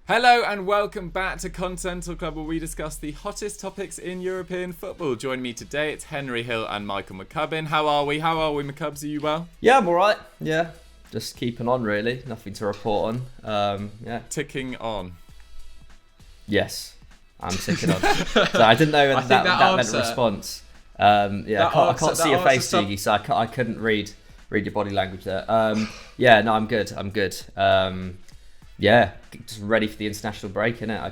Hello and welcome back to Continental Club, where we discuss the hottest topics in European football. Joining me today, it's Henry Hill and Michael McCubbin. How are we, McCubs? Are you well? Yeah, I'm alright. Yeah, just keeping on really. Nothing to report on. Yeah. Ticking on. Yes, I'm ticking on. So I didn't know whether that meant a response. Yeah, I can't see your face, Dougie, so I couldn't read your body language there. Yeah, no, I'm good. Yeah, just ready for the international break, innit?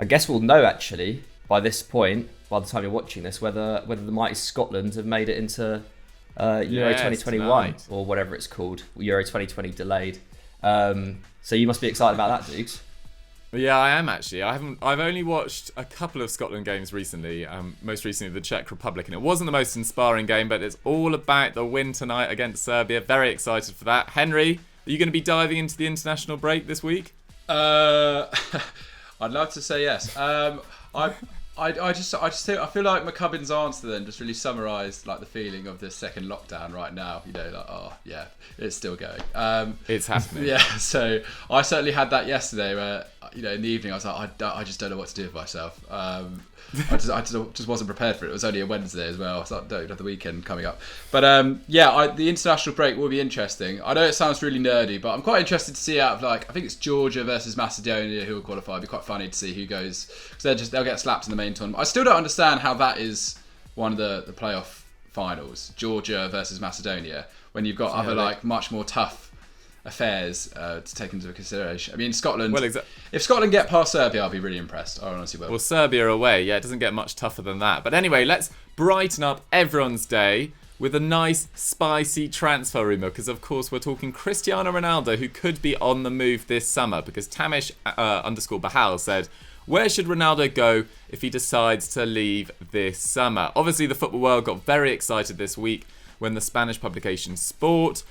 I guess we'll know actually by this point, by the time you're watching this, whether the mighty Scotland have made it into Euro 2021 or whatever it's called, Euro 2020 delayed. So you must be excited about that, Dukes. Yeah, I am actually. I've only watched a couple of Scotland games recently. Most recently the Czech Republic, and it wasn't the most inspiring game, but it's all about the win tonight against Serbia. Very excited for that. Henry, are you going to be diving into the international break this week? I'd love to say yes. I feel like McCubbin's answer then just really summarised like the feeling of this second lockdown right now. You know, like, oh yeah, it's still going. It's happening. Yeah, so I certainly had that yesterday where, you know, in the evening I was like, I just don't know what to do with myself. I just wasn't prepared for it. It was only a Wednesday as well, so I don't have the weekend coming up. But the international break will be interesting. I know it sounds really nerdy, but I'm quite interested to see out of, like, I think it's Georgia versus Macedonia who will qualify. It'd be quite funny to see who goes, because they'll get slapped in the main tournament. I still don't understand how that is one of the playoff finals, Georgia versus Macedonia, when you've got other much more tough affairs to take into consideration. I mean, Scotland. If Scotland get past Serbia, I'll be really impressed. I honestly will. Well, Serbia away, yeah, it doesn't get much tougher than that. But anyway, let's brighten up everyone's day with a nice, spicy transfer rumour, because of course we're talking Cristiano Ronaldo, who could be on the move this summer. Because Tamish _Bahal said, where should Ronaldo go if he decides to leave this summer? Obviously, the football world got very excited this week when the Spanish publication Sport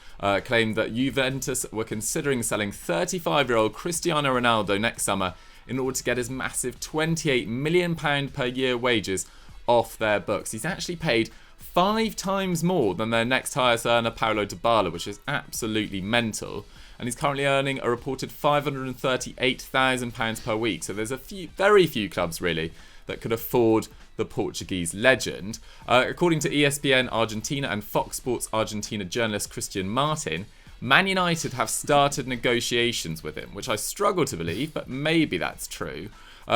claimed that Juventus were considering selling 35-year-old Cristiano Ronaldo next summer in order to get his massive £28 million per year wages off their books. He's actually paid 5 times more than their next highest earner, Paulo Dybala, which is absolutely mental. And he's currently earning a reported £538,000 per week. So there's very few clubs really that could afford the Portuguese legend. According to ESPN Argentina and Fox Sports Argentina journalist Christian Martin, Man United have started negotiations with him, which I struggle to believe, but maybe that's true.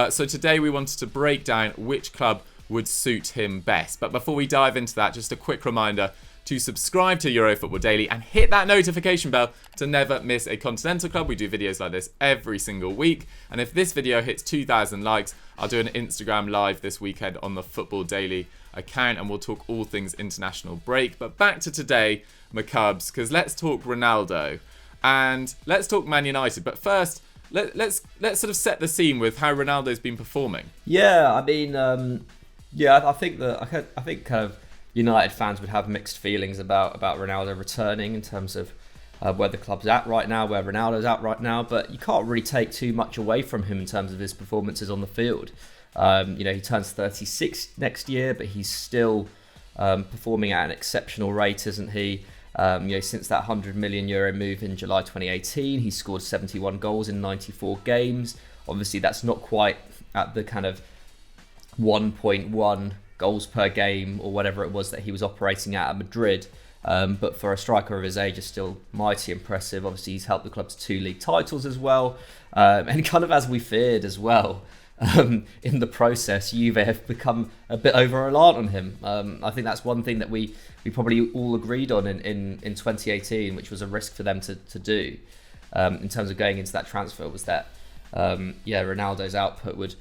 So today we wanted to break down which club would suit him best. But before we dive into that, just a quick reminder to subscribe to Eurofootball Daily and hit that notification bell to never miss a Continental Club. We do videos like this every single week. And if this video hits 2,000 likes, I'll do an Instagram live this weekend on the Football Daily account, and we'll talk all things international break. But back to today, McCubs, because let's talk Ronaldo and let's talk Man United. But first, let's sort of set the scene with how Ronaldo's been performing. Yeah, I mean, I think kind of United fans would have mixed feelings about Ronaldo returning in terms of where the club's at right now, where Ronaldo's at right now, but you can't really take too much away from him in terms of his performances on the field. He turns 36 next year, but he's still performing at an exceptional rate, isn't he? Since that €100 million move in July 2018, he's scored 71 goals in 94 games. Obviously, that's not quite at the kind of 1.1 goals per game or whatever it was that he was operating at Madrid. But for a striker of his age, is still mighty impressive. Obviously, he's helped the club to 2 league titles as well. And kind of as we feared as well, in the process, Juve have become a bit over-reliant on him. I think that's one thing that we probably all agreed on in 2018, which was a risk for them to do in terms of going into that transfer, was that Ronaldo's output would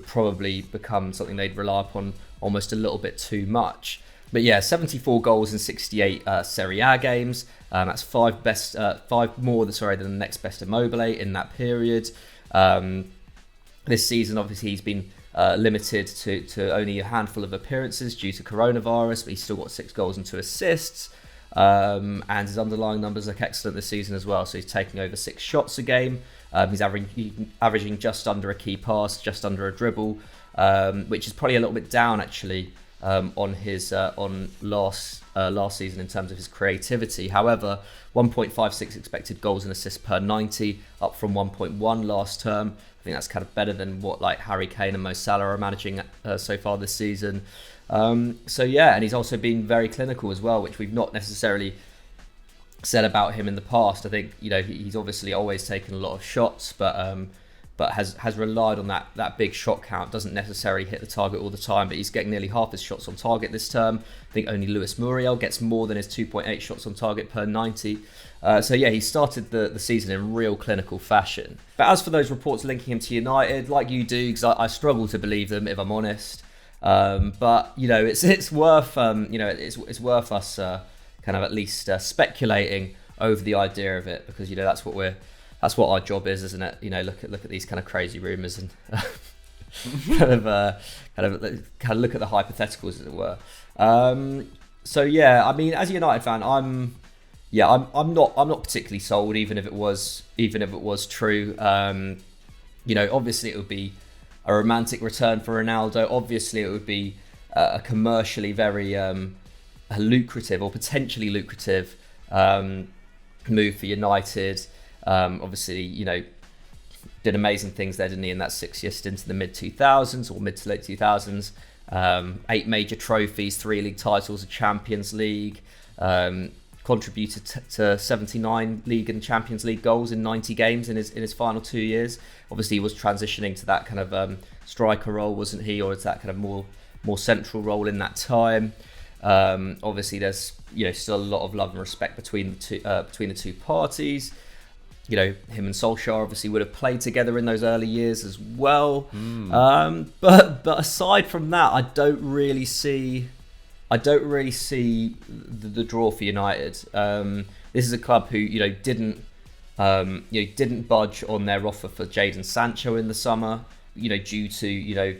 probably become something they'd rely upon almost a little bit too much. But yeah, 74 goals in 68 Serie A games. That's 5 more than the next best Immobile in that period. This season, obviously, he's been limited to only a handful of appearances due to coronavirus, but he's still got 6 goals and 2 assists. And his underlying numbers look excellent this season as well. So he's taking over 6 shots a game. He's averaging just under a key pass, just under a dribble, which is probably a little bit down actually on last season in terms of his creativity. However, 1.56 expected goals and assists per 90, up from 1.1 last term. I think that's kind of better than what like Harry Kane and Mo Salah are managing so far this season. So yeah, and he's also been very clinical as well, which we've not necessarily said about him in the past. I think, you know, he's obviously always taken a lot of shots, but has relied on that big shot count. Doesn't necessarily hit the target all the time, but he's getting nearly half his shots on target this term. I think only Luis Muriel gets more than his 2.8 shots on target per 90. So yeah, he started the season in real clinical fashion. But as for those reports linking him to United, like you do, because I struggle to believe them, if I'm honest. But you know, it's worth it's worth us kind of at least speculating over the idea of it, because you know that's what our job is, isn't it? You know, look at these kind of crazy rumours and kind of look at the hypotheticals, as it were. So yeah, I mean, as a United fan, I'm not particularly sold, even if it was true. You know, obviously it would be a romantic return for Ronaldo. Obviously it would be a commercially very lucrative or potentially lucrative move for United. Obviously, you know, did amazing things there, didn't he, in that 6-year stint in the mid 2000s or mid to late 2000s. 8 major trophies, 3 league titles, a Champions League, contributed to 79 league and Champions League goals in 90 games in his final 2 years. Obviously, he was transitioning to that kind of striker role, wasn't he, or is that kind of more central role in that time. Obviously, there's, you know, still a lot of love and respect between the two parties. You know, him and Solskjaer obviously would have played together in those early years as well. But aside from that, I don't really see the draw for United. This is a club who, you know, didn't budge on their offer for Jadon Sancho in the summer. You know, due to, you know,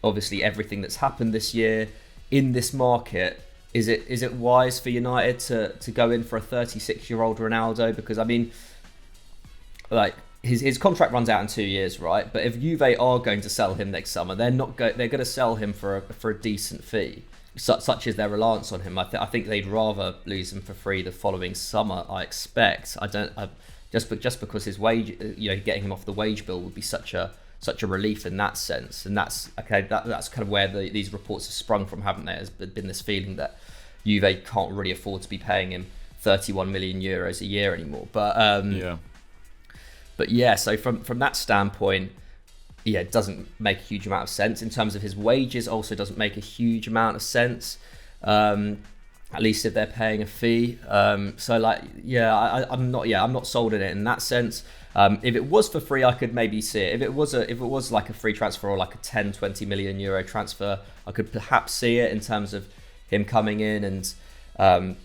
obviously everything that's happened this year in this market. Is it wise for United to go in for a 36-year-old Ronaldo? Because I mean, like his contract runs out in 2 years, right? But if Juve are going to sell him next summer, they're going to sell him for a decent fee, such as their reliance on him. I think they'd rather lose him for free the following summer. I expect. Just because his wage, you know, getting him off the wage bill would be such a relief in that sense. And that's okay. That's kind of where these reports have sprung from, haven't they? There's been this feeling that Juve can't really afford to be paying him 31 million euros a year anymore. But yeah, so from that standpoint, yeah, it doesn't make a huge amount of sense. In terms of his wages, also doesn't make a huge amount of sense. At least if they're paying a fee. So like, yeah, I'm not sold on it in that sense. If it was for free, I could maybe see it. If it was like a free transfer or like a 10-20 million euro transfer, I could perhaps see it in terms of him coming in and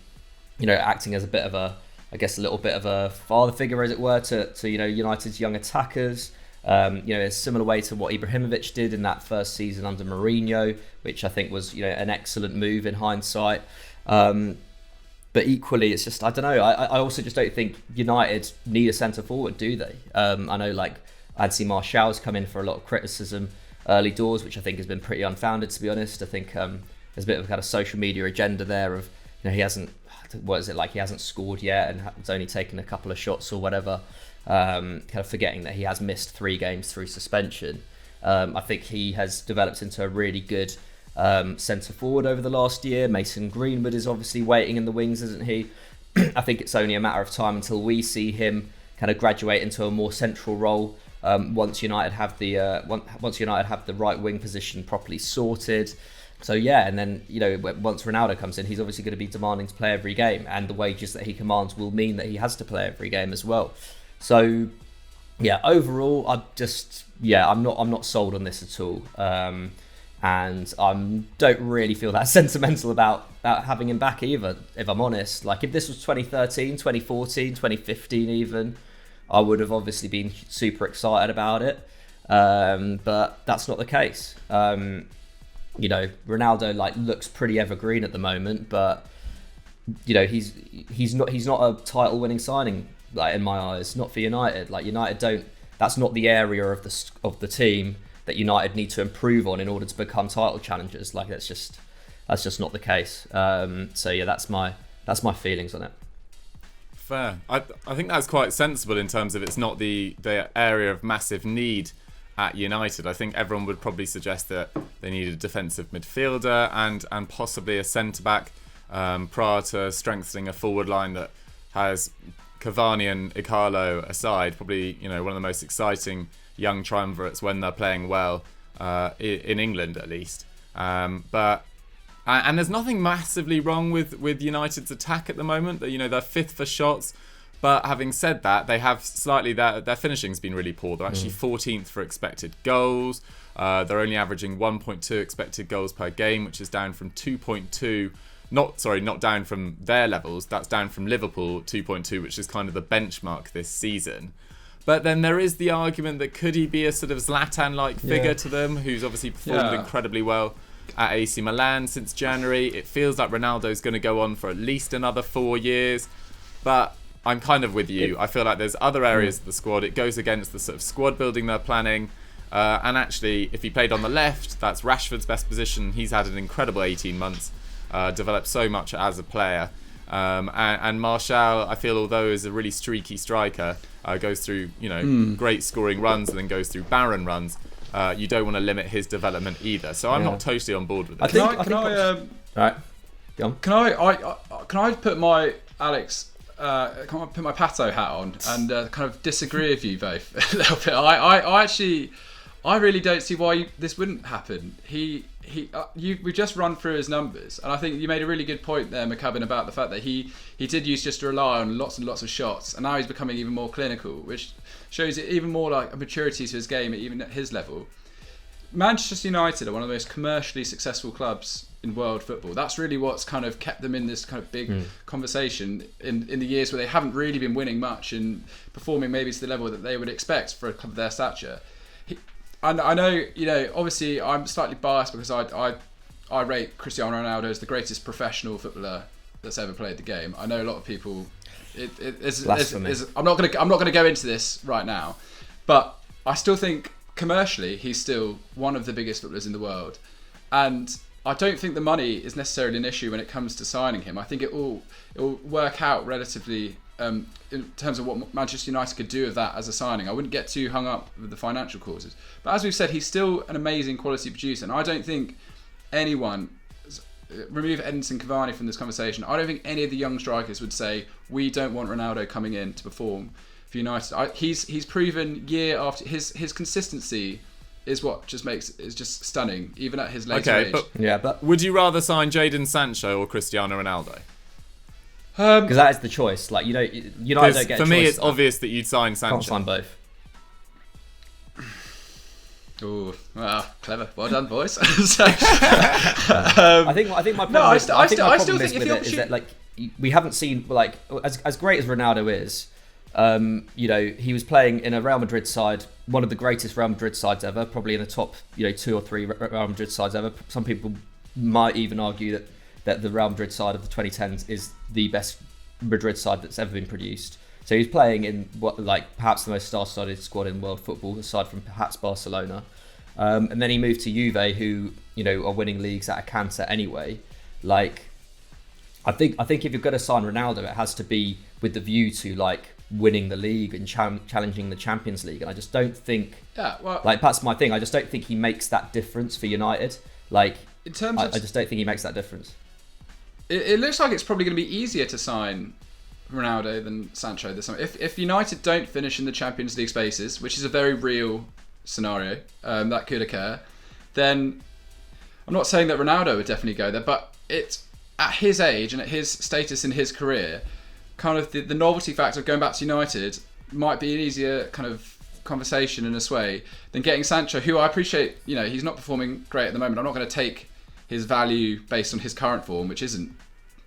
you know, acting as a bit of a, I guess, a little bit of a father figure, as it were, to you know, United's young attackers. You know, a similar way to what Ibrahimovic did in that first season under Mourinho, which I think was, you know, an excellent move in hindsight. But equally, it's just, I don't know. I also just don't think United need a centre forward, do they? I know, like, Ansu Martial's come in for a lot of criticism early doors, which I think has been pretty unfounded, to be honest. I think there's a bit of a kind of social media agenda there of, you know, he hasn't scored yet and has only taken a couple of shots or whatever. Kind of forgetting that he has missed 3 games through suspension. I think he has developed into a really good centre forward over the last year. Mason Greenwood is obviously waiting in the wings, isn't he? I think it's only a matter of time until we see him kind of graduate into a more central role once United have the right wing position properly sorted. So yeah, and then, you know, once Ronaldo comes in, he's obviously going to be demanding to play every game, and the wages that he commands will mean that he has to play every game as well. So yeah, overall, I'm not sold on this at all, and I don't really feel that sentimental about having him back either, if I'm honest. Like, if this was 2013, 2014, 2015 even, I would have obviously been super excited about it, but that's not the case. You know, Ronaldo looks pretty evergreen at the moment, but you know, he's not a title winning signing, like, in my eyes, not for United. Like, United don't. That's not the area of the team that United need to improve on in order to become title challengers. Like, it's just that's just not the case. So yeah, that's my feelings on it. Fair. I think that's quite sensible in terms of it's not the area of massive need at United. I think everyone would probably suggest that they need a defensive midfielder and possibly a centre-back prior to strengthening a forward line that has Cavani and Icarlo aside, probably one of the most exciting young triumvirates when they're playing well in England at least. But there's nothing massively wrong with United's attack at the moment. They're fifth for shots, but having said that, they have slightly their finishing's been really poor. They're actually 14th for expected goals. They're only averaging 1.2 expected goals per game, which is down from 2.2. Not down from their levels. That's down from Liverpool 2.2, which is kind of the benchmark this season. But then there is the argument that could he be a sort of Zlatan-like figure to them, who's obviously performed incredibly well at AC Milan since January. It feels like Ronaldo's going to go on for at least another 4 years. But I'm kind of with you. I feel like there's other areas of the squad. It goes against the sort of squad building they're planning. And actually, if he played on the left, that's Rashford's best position. He's had an incredible 18 months. Developed so much as a player. And Martial, I feel, although is a really streaky striker, goes through great scoring runs and then goes through barren runs. You don't want to limit his development either. So I'm not totally on board with it. Can I put my put my Pato hat on and kind of disagree with you both a little bit? I really don't see why this wouldn't happen. We've just run through his numbers, and I think you made a really good point there, McCubs, about the fact that he did used just to rely on lots and lots of shots, and now he's becoming even more clinical, which shows it even more like a maturity to his game, even at his level. Manchester United are one of the most commercially successful clubs in world football. That's really what's kind of kept them in this kind of big conversation in the years where they haven't really been winning much and performing maybe to the level that they would expect for a club of their stature. I know, obviously I'm slightly biased because I rate Cristiano Ronaldo as the greatest professional footballer that's ever played the game. I know a lot of people. I'm not going to go into this right now, but I still think commercially he's still one of the biggest footballers in the world, and I don't think the money is necessarily an issue when it comes to signing him. I think it will work out relatively. In terms of what Manchester United could do with that as a signing. I wouldn't get too hung up with the financial causes. But as we've said, he's still an amazing quality producer. And I don't think anyone, remove Edinson Cavani from this conversation, I don't think any of the young strikers would say, we don't want Ronaldo coming in to perform for United. He's proven year after, his consistency is what is just stunning, even at his later age. But would you rather sign Jadon Sancho or Cristiano Ronaldo? Because that is the choice. Like United don't get. For me, it's obvious that you'd sign Sancho. Can't sign both. Ooh, well, clever. Well done, boys. I think my problem. I still think with it is that like we haven't seen like as great as Ronaldo is. He was playing in a Real Madrid side, one of the greatest Real Madrid sides ever, probably in the top 2 or 3 Real Madrid sides ever. Some people might even argue that the Real Madrid side of the 2010s is the best Madrid side that's ever been produced. So he's playing in perhaps the most star-studded squad in world football, aside from perhaps Barcelona. And then he moved to Juve, who are winning leagues at a canter anyway. Like, I think if you're going to sign Ronaldo, it has to be with the view to winning the league and challenging the Champions League. And I just don't think that's my thing. I just don't think he makes that difference for United. I just don't think he makes that difference. It looks like it's probably going to be easier to sign Ronaldo than Sancho this summer. If United don't finish in the Champions League spaces, which is a very real scenario that could occur, then I'm not saying that Ronaldo would definitely go there, but it's at his age and at his status in his career, kind of the novelty factor of going back to United might be an easier kind of conversation in a way than getting Sancho, who I appreciate, he's not performing great at the moment. I'm not going to take his value based on his current form, which isn't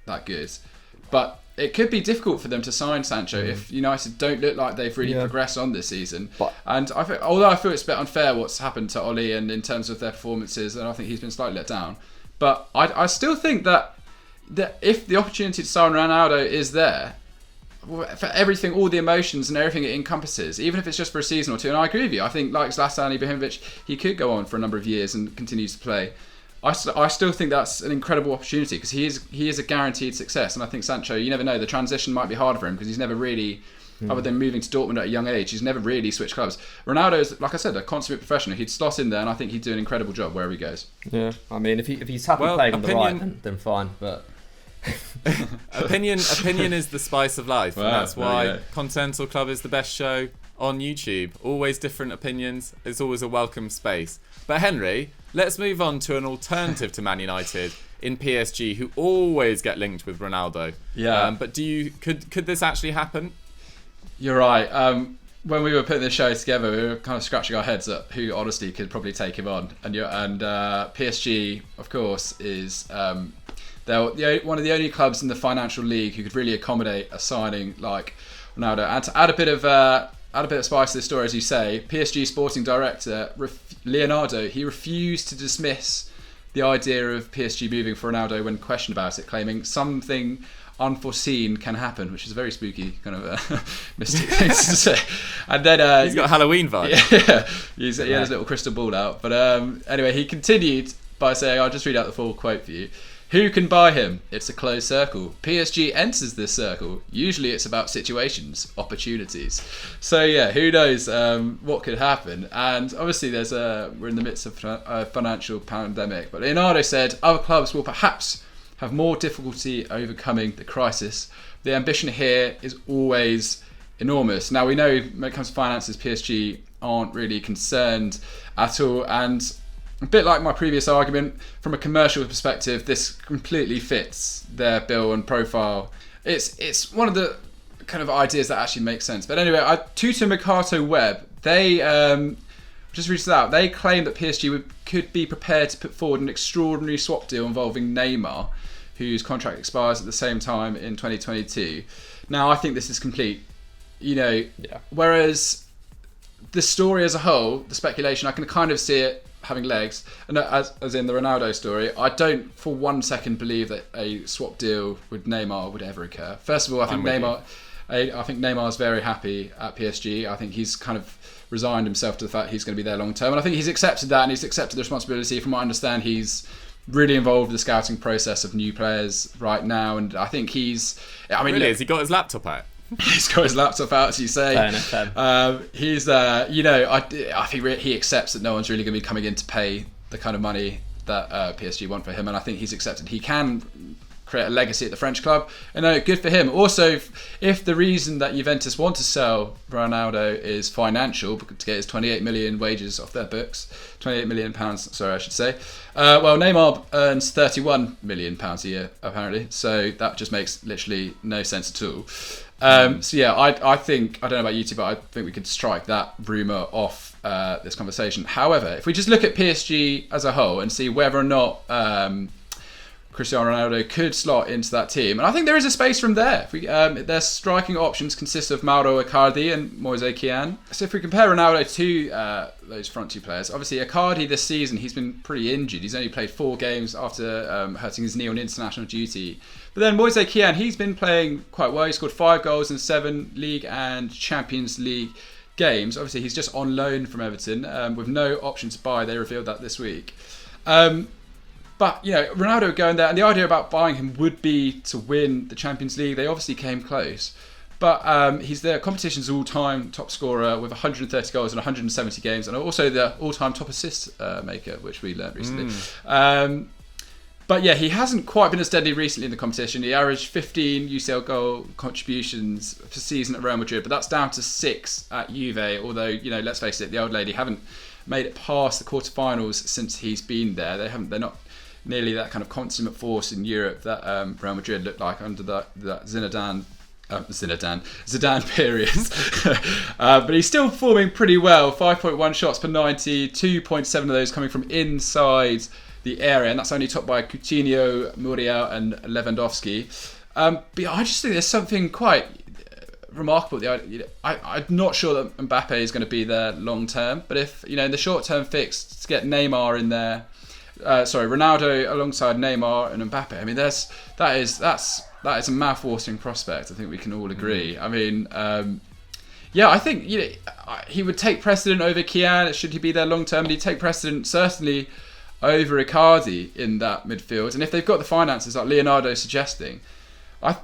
that good. But it could be difficult for them to sign Sancho if United don't look like they've really progressed on this season. And although I feel it's a bit unfair what's happened to Oli and in terms of their performances, and I think he's been slightly let down. But I still think that if the opportunity to sign Ronaldo is there, for everything, all the emotions and everything it encompasses, even if it's just for a season or two, and I agree with you, I think like Zlatan Ibrahimovic, he could go on for a number of years and continue to play. I still think that's an incredible opportunity because he is a guaranteed success. And I think Sancho, you never know, the transition might be hard for him because he's never really, other than moving to Dortmund at a young age, he's never really switched clubs. Ronaldo's, like I said, a consummate professional. He'd slot in there, and I think he'd do an incredible job wherever he goes. Yeah, I mean, if he's happy playing on the right, then fine. But opinion is the spice of life, and that's why Continental Club is the best show on YouTube. Always different opinions. It's always a welcome space. But Henry, let's move on to an alternative to Man United in PSG, who always get linked with Ronaldo. Yeah. But could this actually happen? You're right. When we were putting this show together, we were kind of scratching our heads at who honestly could probably take him on. And PSG, of course, is they're one of the only clubs in the financial league who could really accommodate a signing like Ronaldo. And to add a bit of spice to this story, as you say, PSG sporting director Leonardo, he refused to dismiss the idea of PSG moving for Ronaldo when questioned about it, claiming something unforeseen can happen, which is a very spooky kind of mystic thing to say. And then he's got Halloween vibes. He had his little crystal ball out. But anyway, he continued by saying, I'll just read out the full quote for you. Who can buy him? It's a closed circle. PSG enters this circle. Usually it's about situations, opportunities. So yeah, who knows what could happen? And obviously we're in the midst of a financial pandemic. But Leonardo said other clubs will perhaps have more difficulty overcoming the crisis. The ambition here is always enormous. Now we know when it comes to finances, PSG aren't really concerned at all. And a bit like my previous argument, from a commercial perspective, this completely fits their bill and profile. It's one of the kind of ideas that actually makes sense. But anyway, Tutor Mercato Web, they just reached out. They claim that PSG could be prepared to put forward an extraordinary swap deal involving Neymar, whose contract expires at the same time in 2022. Now, I think this is complete. Whereas the story as a whole, the speculation, I can kind of see it having legs, and as in the Ronaldo story, I don't for 1 second believe that a swap deal with Neymar would ever occur. First of all, I think Neymar's very happy at PSG. I think he's kind of resigned himself to the fact he's going to be there long term, and I think he's accepted that, and he's accepted the responsibility. From what I understand, he's really involved with the scouting process of new players right now, and I think has he got his laptop out? He's got his laptop out, as you say. He's, I think he accepts that no one's really going to be coming in to pay the kind of money that PSG want for him, and I think he's accepted he can create a legacy at the French club, and good for him. Also, if the reason that Juventus want to sell Ronaldo is financial, to get his 28 million wages off their books, 28 million pounds, sorry, I should say. Well, Neymar earns 31 million pounds a year, apparently, so that just makes literally no sense at all. So yeah, I think, I don't know about you two, but I think we could strike that rumour off this conversation. However, if we just look at PSG as a whole and see whether or not Cristiano Ronaldo could slot into that team, and I think there is a space from there. Their striking options consist of Mauro Icardi and Moise Kean. So if we compare Ronaldo to those front two players, obviously Icardi this season, he's been pretty injured. He's only played 4 games after hurting his knee on international duty. But then Moise Kean, he's been playing quite well. He scored 5 goals in 7 League and Champions League games. Obviously, he's just on loan from Everton with no option to buy. They revealed that this week. But, Ronaldo going there, and the idea about buying him would be to win the Champions League. They obviously came close. But he's the competition's all-time top scorer with 130 goals in 170 games, and also the all-time top assist maker, which we learned recently. But yeah, he hasn't quite been as steady recently in the competition. He averaged 15 UCL goal contributions per season at Real Madrid, but that's down to 6 at Juve. Although, let's face it, the old lady haven't made it past the quarterfinals since he's been there. They're not nearly that kind of consummate force in Europe that Real Madrid looked like under that Zidane period. But he's still performing pretty well. 5.1 shots per 90, 2.7 of those coming from inside the area, and that's only topped by Coutinho, Muriel and Lewandowski. But yeah, I just think there's something quite remarkable. I'm not sure that Mbappe is going to be there long term, but if in the short term fix to get Neymar in there, Ronaldo alongside Neymar and Mbappe, I mean that's a mouth-watering prospect. I think we can all agree. I mean, I think he would take precedent over Kean should he be there long term, and he'd take precedent certainly over Icardi in that midfield. And if they've got the finances like Leonardo's suggesting,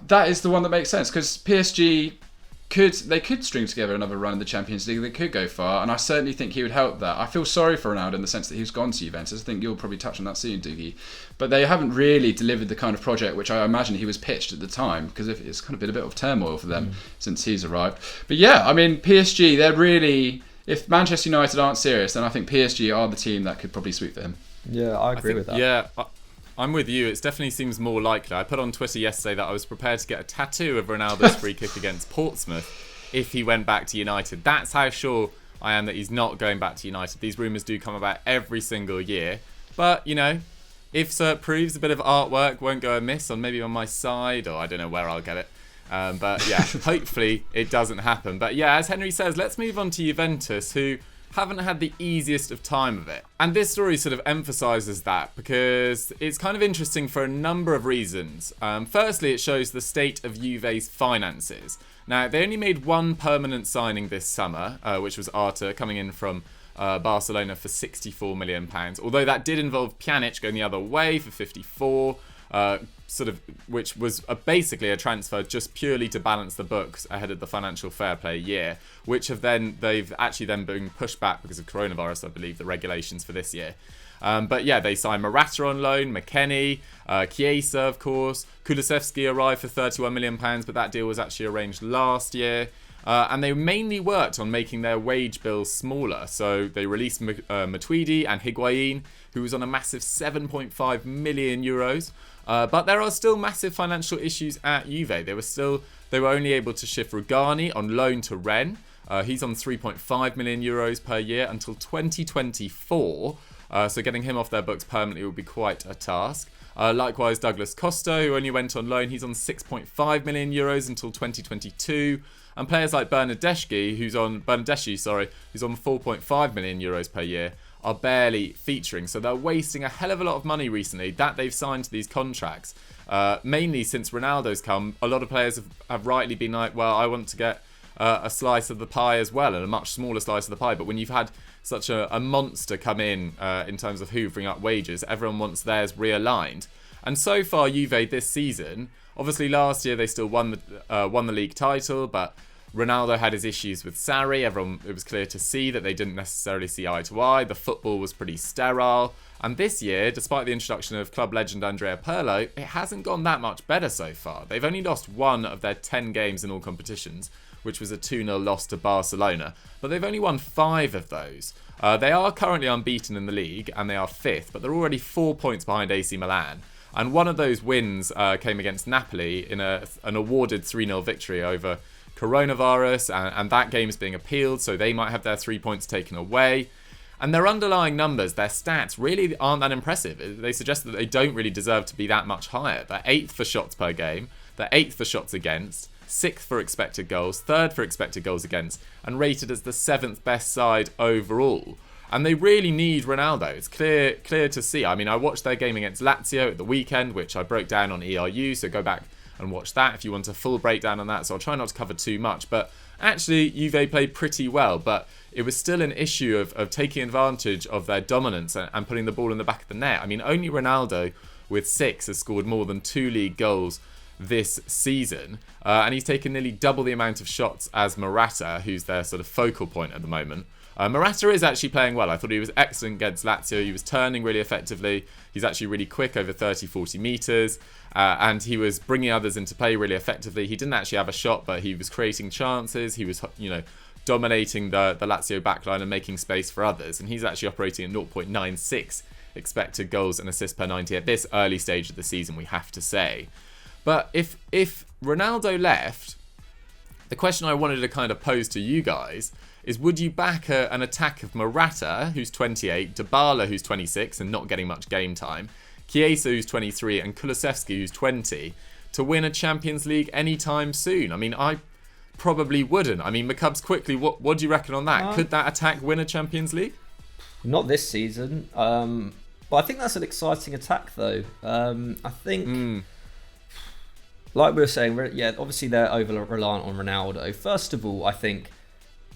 that is the one that makes sense, because PSG could string together another run in the Champions League. They could go far, and I certainly think he would help that. I feel sorry for Ronaldo in the sense that he's gone to Juventus. I think you'll probably touch on that soon, Dougie. But they haven't really delivered the kind of project which I imagine he was pitched at the time, because it's kind of been a bit of turmoil for them since he's arrived. But yeah, I mean, PSG, they're really... If Manchester United aren't serious, then I think PSG are the team that could probably sweep for him. Yeah, I agree with that. Yeah, I'm with you. It definitely seems more likely. I put on Twitter yesterday that I was prepared to get a tattoo of Ronaldo's free kick against Portsmouth if he went back to United. That's how sure I am that he's not going back to United. These rumours do come about every single year. But, you know, if so it proves, a bit of artwork won't go amiss maybe on my side, or I don't know where I'll get it. But yeah, hopefully it doesn't happen. But yeah, as Henry says, let's move on to Juventus, who haven't had the easiest of time of it. And this story sort of emphasises that, because it's kind of interesting for a number of reasons. Firstly, it shows the state of Juve's finances. Now, they only made one permanent signing this summer, which was Arta, coming in from Barcelona for £64 million. Although that did involve Pjanic going the other way for 54, which was basically a transfer just purely to balance the books ahead of the financial fair play year, which they've actually then been pushed back because of coronavirus, I believe, the regulations for this year. But yeah, they signed Morata on loan, McKennie, Chiesa, of course. Kulusevski arrived for £31 million, but that deal was actually arranged last year. And they mainly worked on making their wage bills smaller. So they released Matuidi and Higuain, who was on a massive €7.5 million. But there are still massive financial issues at Juve. They were only able to shift Rugani on loan to Rennes. He's on €3.5 million per year until 2024. So getting him off their books permanently will be quite a task. Likewise, Douglas Costa, who only went on loan, he's on €6.5 million until 2022. And players like Bernardeschi, who's on €4.5 million per year, are barely featuring. So they're wasting a hell of a lot of money recently that they've signed to these contracts. Mainly since Ronaldo's come, a lot of players have rightly been like, well, I want to get a slice of the pie as well, and a much smaller slice of the pie. But when you've had such a monster come in terms of hoovering up wages, everyone wants theirs realigned. And so far, Juve this season, obviously last year they still won the league title, but Ronaldo had his issues with Sarri. It was clear to see that they didn't necessarily see eye to eye. The football was pretty sterile. And this year, despite the introduction of club legend Andrea Pirlo, it hasn't gone that much better so far. They've only lost one of their 10 games in all competitions, which was a 2-0 loss to Barcelona. But they've only won 5 of those. They are currently unbeaten in the league, and they are 5th, but they're already 4 points behind AC Milan. And one of those wins came against Napoli in an awarded 3-0 victory over coronavirus, and that game is being appealed, so they might have their 3 points taken away. And their underlying numbers, their stats, really aren't that impressive. They suggest that they don't really deserve to be that much higher. They're 8th for shots per game, they're 8th for shots against, 6th for expected goals, 3rd for expected goals against, and rated as the 7th best side overall. And they really need Ronaldo. It's clear to see. I mean, I watched their game against Lazio at the weekend, which I broke down on ERU, so go back and watch that if you want a full breakdown on that. So I'll try not to cover too much. But actually, Juve played pretty well, but it was still an issue of taking advantage of their dominance and putting the ball in the back of the net. I mean, only Ronaldo with 6 has scored more than 2 league goals this season. And he's taken nearly double the amount of shots as Morata, who's their sort of focal point at the moment. Morata is actually playing well. I thought he was excellent against Lazio. He was turning really effectively. He's actually really quick over 30-40 metres. And he was bringing others into play really effectively. He didn't actually have a shot, but he was creating chances. He was, dominating the Lazio backline and making space for others. And he's actually operating at 0.96 expected goals and assists per 90 at this early stage of the season, we have to say. But if Ronaldo left, the question I wanted to kind of pose to you guys is, would you back an attack of Morata, who's 28, Dybala, who's 26 and not getting much game time, Chiesa, who's 23, and Kulusevski, who's 20, to win a Champions League anytime soon? I mean, I probably wouldn't. I mean, McCubs, quickly, what do you reckon on that? Could that attack win a Champions League? Not this season. But I think that's an exciting attack, though. I think... Like we were saying, yeah, obviously they're over reliant on Ronaldo. First of all, I think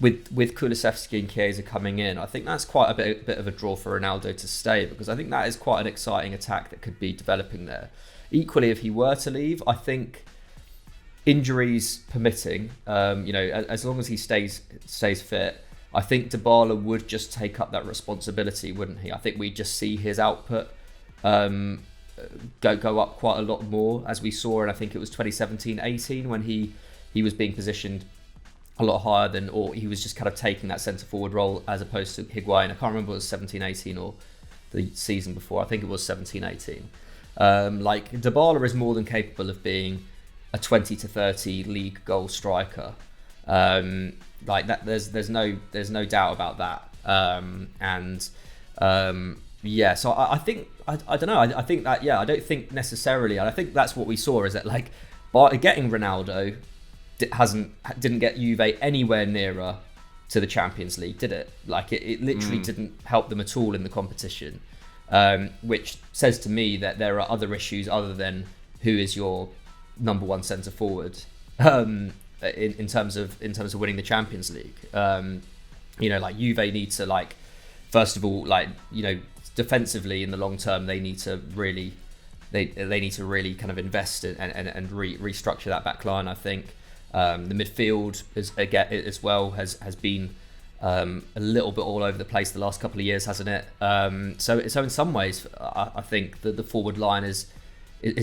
with Kulusevski and Chiesa coming in, I think that's quite a bit of a draw for Ronaldo to stay, because I think that is quite an exciting attack that could be developing there. Equally, if he were to leave, I think injuries permitting, as long as he stays fit, I think Dybala would just take up that responsibility, wouldn't he? I think we'd just see his output go up quite a lot more, as we saw, and I think it was 2017-18 when he was being positioned a lot higher than, or he was just kind of taking that centre forward role as opposed to Higuain. I can't remember if it was 17-18 or the season before. I think it was 17-18. Like Dybala is more than capable of being a 20 to 30 league goal striker. Like that, there's no doubt about that. So I think I don't know. I think that I don't think necessarily, and I think that's what we saw, is that like by getting Ronaldo didn't get Juve anywhere nearer to the Champions League, did it? Like it literally didn't help them at all in the competition, which says to me that there are other issues other than who is your number one centre forward in terms of winning the Champions League. Like Juve need to, like, first of all, like, defensively in the long term, they need to really kind of invest and restructure that back line. I think the midfield as well has been a little bit all over the place the last couple of years, hasn't it? So in some ways, I think that the forward line is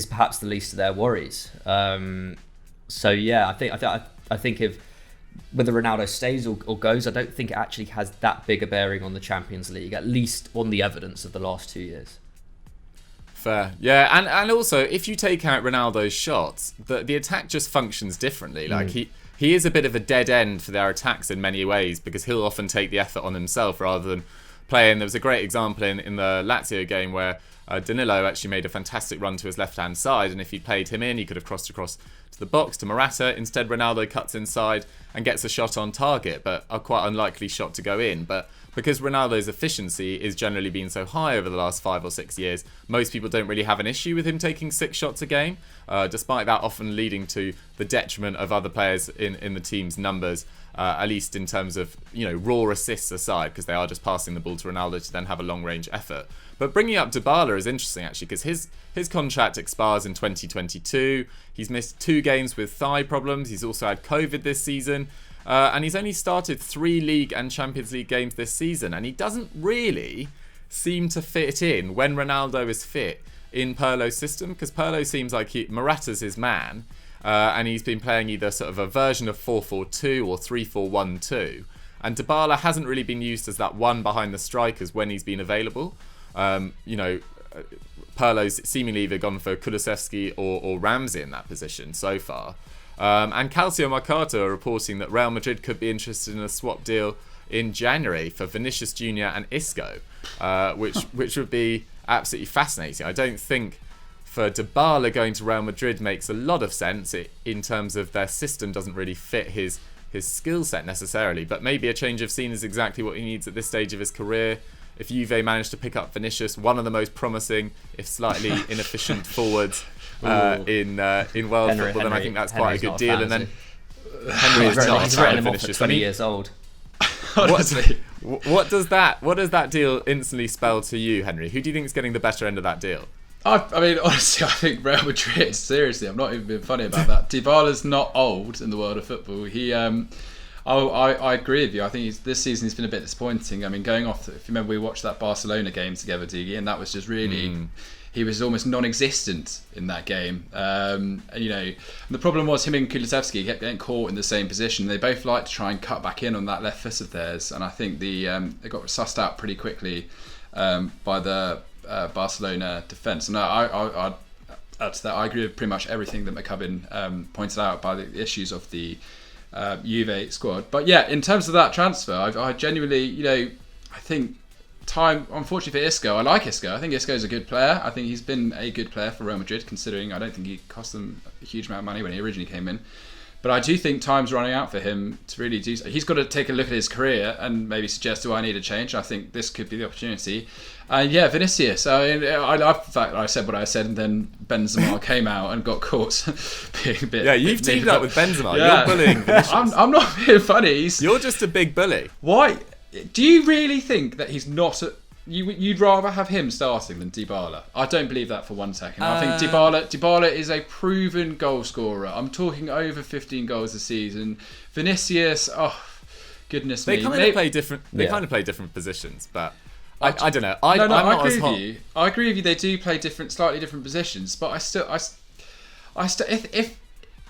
perhaps the least of their worries. I think if whether Ronaldo stays or goes, I don't think it actually has that big a bearing on the Champions League, at least on the evidence of the last 2 years. Fair. Yeah, and also, if you take out Ronaldo's shots, the attack just functions differently. Like, he is a bit of a dead end for their attacks in many ways, because he'll often take the effort on himself rather than playing. There was a great example in the Lazio game where Danilo actually made a fantastic run to his left-hand side, and if he'd played him in, he could have crossed across to the box to Morata. Instead, Ronaldo cuts inside and gets a shot on target, but a quite unlikely shot to go in. But because Ronaldo's efficiency is generally been so high over the last 5 or 6 years, most people don't really have an issue with him taking 6 shots a game, despite that often leading to the detriment of other players in the team's numbers, at least in terms of, raw assists aside, because they are just passing the ball to Ronaldo to then have a long-range effort. But bringing up Dybala is interesting, actually, because his contract expires in 2022. He's missed 2 games with thigh problems. He's also had COVID this season. And he's only started 3 League and Champions League games this season. And he doesn't really seem to fit in when Ronaldo is fit in Pirlo's system, because Pirlo seems like Morata's his man. And he's been playing either sort of a version of 4-4-2 or 3-4-1-2. And Dybala hasn't really been used as that one behind the strikers when he's been available. Pirlo's seemingly either gone for Kulusevski or Ramsey in that position so far. And Calcio Mercato are reporting that Real Madrid could be interested in a swap deal in January for Vinicius Jr. and Isco, which would be absolutely fascinating. I don't think for Dybala going to Real Madrid makes a lot of sense in terms of their system doesn't really fit his skill set necessarily, but maybe a change of scene is exactly what he needs at this stage of his career. If Juve managed to pick up Vinicius, one of the most promising, if slightly inefficient forwards in world football, then I think that's quite a good deal. And then Henry is not he's written him off at 20 years old. Honestly. What does that deal instantly spell to you, Henry? Who do you think is getting the better end of that deal? I mean, honestly, I think Real Madrid, seriously, I'm not even being funny about that. Dybala's not old in the world of football. I agree with you. I think this season he's been a bit disappointing. I mean, going off, if you remember, we watched that Barcelona game together, Dougie, and that was just really, he was almost non-existent in that game. The problem was him and Kulusevski kept getting caught in the same position. They both like to try and cut back in on that left foot of theirs, and I think they got sussed out pretty quickly by the Barcelona defence. And I add to that, I agree with pretty much everything that McCubs pointed out by the issues of the Juve squad. But yeah, in terms of that transfer, I genuinely, I think unfortunately for Isco, I like Isco. I think Isco's a good player. I think he's been a good player for Real Madrid, considering I don't think he cost them a huge amount of money when he originally came in. But I do think time's running out for him to really do so. He's got to take a look at his career and maybe suggest, do I need a change? I think this could be the opportunity. And Vinicius. I love the fact that I said what I said, and then Benzema came out and got caught being a bit... Yeah, you've teamed up with Benzema. Yeah. You're bullying Vinicius. I'm not being funny. You're just a big bully. Why? Do you really think that he's not... You'd rather have him starting than Dybala? I don't believe that for 1 second. I think Dybala is a proven goal scorer. I'm talking over 15 goals a season. Vinicius, goodness me. They kind of play different. They kind of play different positions, but I don't know. I'm not agree as hot. with you. I agree with you. They do play slightly different positions, but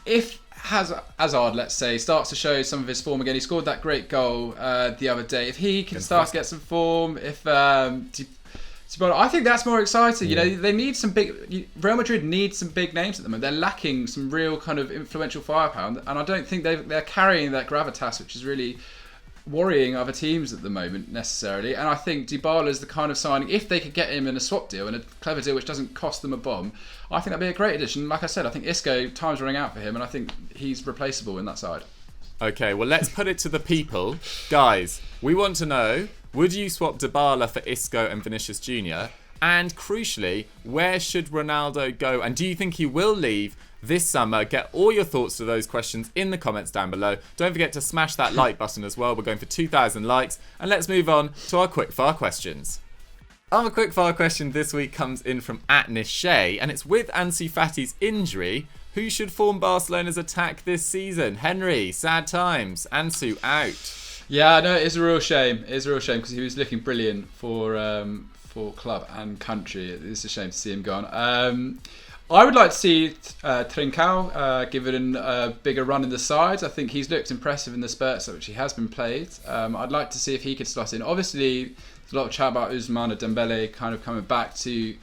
if Hazard, let's say, starts to show some of his form again. He scored that great goal the other day. If he can start to get some form, I think that's more exciting. You know, they need some big... Real Madrid needs some big names at the moment. They're lacking some real kind of influential firepower, and I don't think they're carrying that gravitas, which is really worrying other teams at the moment necessarily. And I think Dybala is the kind of signing, if they could get him in a swap deal and a clever deal which doesn't cost them a bomb, I think that'd be a great addition. Like I said, I think Isco, time's running out for him, and I think he's replaceable in that side. Okay, well, let's put it to the people. Guys, we want to know, would you swap Dybala for Isco and Vinicius Jr.? And crucially, where should Ronaldo go? And do you think he will leave this summer? Get all your thoughts to those questions in the comments down below. Don't forget to smash that like button as well. We're going for 2,000 likes. And let's move on to our quickfire questions. Our quickfire question this week comes in from @Nishay, and it's with Ansu Fati's injury. Who should form Barcelona's attack this season? Henry, sad times. Ansu out. Yeah, no, it is a real shame. It is a real shame because he was looking brilliant for club and country. It's a shame to see him gone. I would like to see Trincao given a bigger run in the sides. I think he's looked impressive in the spurts which he has been played. I'd like to see if he could slot in. Obviously, there's a lot of chat about Ousmane and Dembele kind of coming back to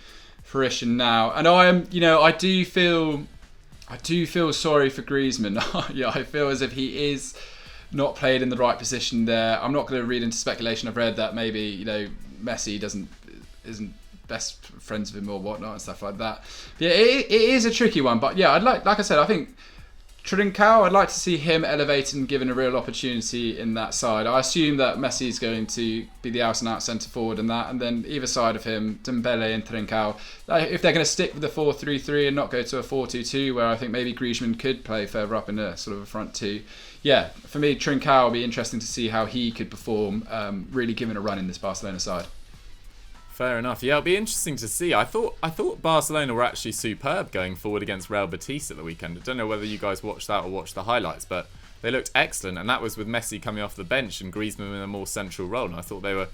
fruition now. And I do feel sorry for Griezmann. Yeah, I feel as if he is not played in the right position there. I'm not going to read into speculation. I've read that maybe Messi isn't best friends with him or whatnot and stuff like that. But yeah, it is a tricky one. But yeah, like I said, I think Trincao, I'd like to see him elevated and given a real opportunity in that side. I assume that Messi is going to be the out and out centre forward in that, and then either side of him, Dembele and Trincao. If they're going to stick with the 4-3-3 and not go to a 4-2-2, where I think maybe Griezmann could play further up in a sort of a front two. Yeah, for me, Trincao will be interesting to see how he could perform, really given a run in this Barcelona side. Fair enough. Yeah, it'll be interesting to see. I thought Barcelona were actually superb going forward against Real Betis at the weekend. I don't know whether you guys watched that or watched the highlights, but they looked excellent, and that was with Messi coming off the bench and Griezmann in a more central role. And I thought they were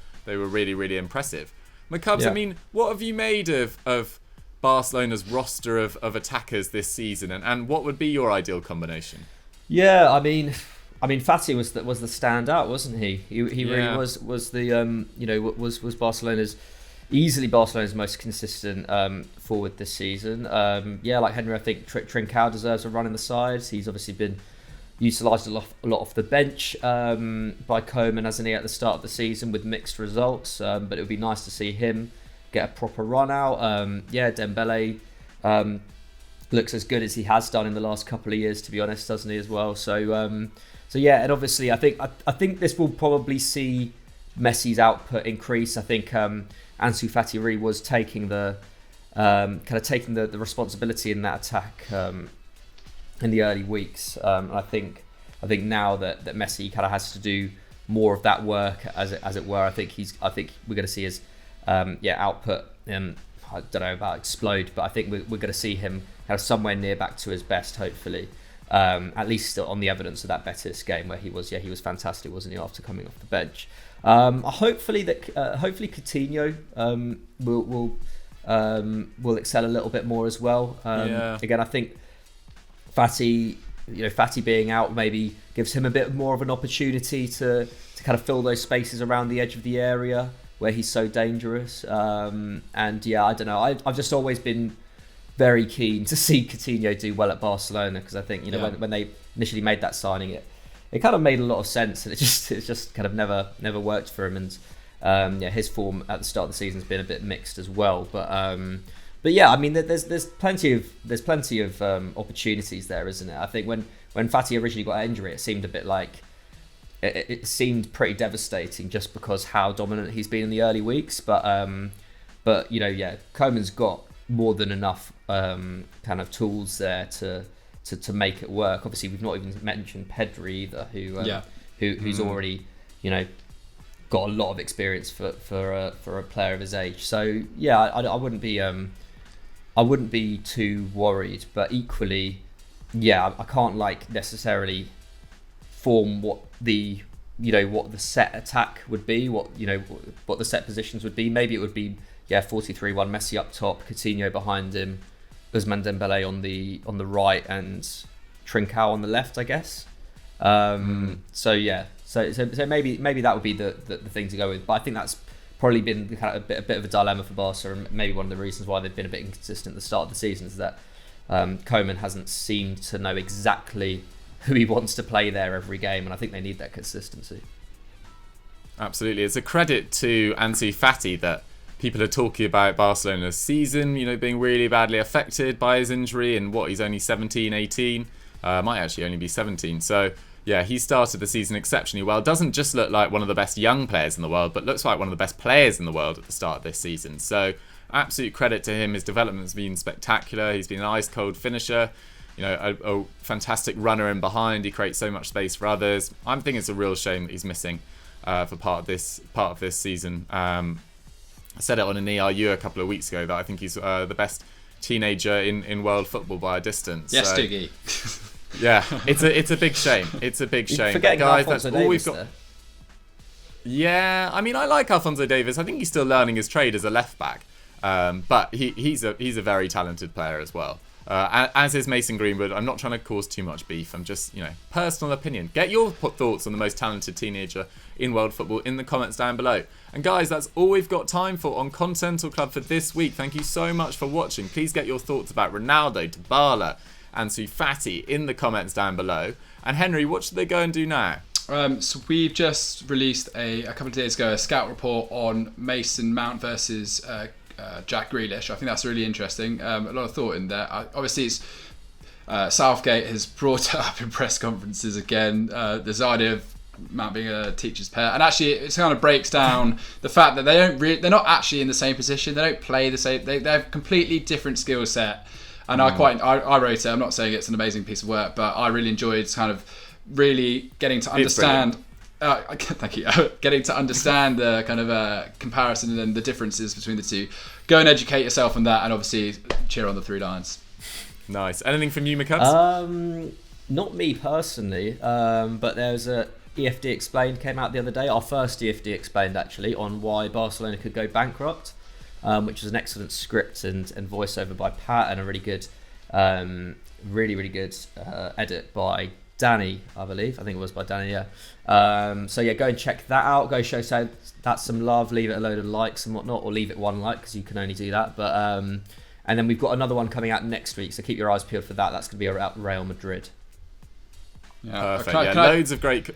really, really impressive. McCubs, yeah. I mean, what have you made of Barcelona's roster of attackers this season, and what would be your ideal combination? Yeah, I mean, Fati was the standout, wasn't he? He really was the Barcelona's most consistent forward this season. Like Henry, I think Trincao deserves a run in the sides. He's obviously been utilised a lot off the bench by Koeman, hasn't he, at the start of the season with mixed results. But it would be nice to see him get a proper run out. Dembele looks as good as he has done in the last couple of years, to be honest, doesn't he, as well? So and obviously I think this will probably see Messi's output increase. I think Ansu Fati really was taking the responsibility in that attack in the early weeks. I think now that Messi kind of has to do more of that work, as it were. I think we're going to see his output. I don't know about explode, but I think we're going to see him kind of somewhere near back to his best, hopefully. At least on the evidence of that Betis game where he was fantastic, wasn't he, after coming off the bench. Hopefully Coutinho will excel a little bit more as well. Again, I think Fati being out maybe gives him a bit more of an opportunity to kind of fill those spaces around the edge of the area where he's so dangerous. I don't know. I've just always been very keen to see Coutinho do well at Barcelona, because I think when they initially made that signing, it kind of made a lot of sense, and it just kind of never worked for him. And his form at the start of the season has been a bit mixed as well. But yeah, I mean, there's plenty of opportunities there, isn't it? I think when when Fati originally got that injury, it seemed a bit like it seemed pretty devastating just because how dominant he's been in the early weeks. But Koeman's got more than enough kind of tools there to make it work. Obviously, we've not even mentioned Pedri either, who's already got a lot of experience for a player of his age. So yeah, I wouldn't be too worried, but equally, yeah, I can't necessarily form what the set attack would be, what the set positions would be. Maybe it would be 4-3-1, Messi up top, Coutinho behind him, Ousmane Dembele on the right, and Trincao on the left, I guess. So yeah, so maybe that would be the thing to go with. But I think that's probably been kind of a bit of a dilemma for Barca, and maybe one of the reasons why they've been a bit inconsistent at the start of the season is that Koeman hasn't seemed to know exactly who he wants to play there every game, and I think they need that consistency. Absolutely. It's a credit to Ansu Fati that people are talking about Barcelona's season, being really badly affected by his injury, and he's only 17, 18, might actually only be 17. So yeah, he started the season exceptionally well. Doesn't just look like one of the best young players in the world, but looks like one of the best players in the world at the start of this season. So absolute credit to him. His development's been spectacular. He's been an ice cold finisher, a fantastic runner in behind. He creates so much space for others. I think it's a real shame that he's missing for part of this season. I said it on an ERU a couple of weeks ago that I think he's the best teenager in world football by a distance. Yes, so, Dougie. Yeah, it's a big shame. It's a big shame. Forgetting guys, Alphonso that's all we've Davies got. there. Yeah, I mean, I like Alphonso Davies. I think he's still learning his trade as a left back, but he's a very talented player as well. As is Mason Greenwood. I'm not trying to cause too much beef. I'm just, personal opinion. Get your thoughts on the most talented teenager in world football in the comments down below. And guys, that's all we've got time for on Continental Club for this week. Thank you so much for watching. Please get your thoughts about Ronaldo, Dybala, Ansu Fati in the comments down below. And Henry, what should they go and do now? So we've just released a couple of days ago a scout report on Mason Mount versus Jack Grealish. I think that's really interesting. A lot of thought in there. Obviously, Southgate has brought it up in press conferences again. This idea of Mount being a teacher's pet, and actually, it kind of breaks down the fact that they're not actually in the same position. They don't play the same. They have completely different skill set. And I wrote it. I'm not saying it's an amazing piece of work, but I really enjoyed kind of really getting to understand. Thank you. Getting to understand the kind of comparison and the differences between the two. Go and educate yourself on that, and obviously cheer on the Three Lions. Nice. Anything from you, McCubs? Not me personally, but there's a EFD Explained came out the other day. Our first EFD Explained actually on why Barcelona could go bankrupt. Which was an excellent script and voiceover by Pat, and a really good, really good edit by Danny, I believe. I think it was by Danny, yeah. So yeah, go and check that out. Go show that some love. Leave it a load of likes and whatnot, or leave it one like because you can only do that. But and then we've got another one coming out next week, so keep your eyes peeled for that. That's going to be about Real Madrid. Yeah. Perfect. Loads of great.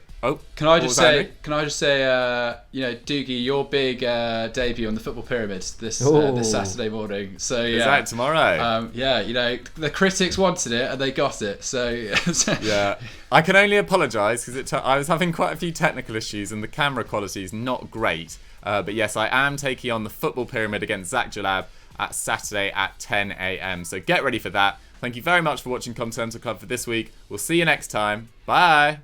Can I just say, Dougie, your big debut on the Football Pyramid this Saturday morning. So yeah, is that tomorrow? The critics wanted it and they got it. So yeah, I can only apologise because I was having quite a few technical issues and the camera quality is not great. But yes, I am taking on the Football Pyramid against Zach Jalab at Saturday at 10 a.m. So get ready for that. Thank you very much for watching Continental Club for this week. We'll see you next time. Bye.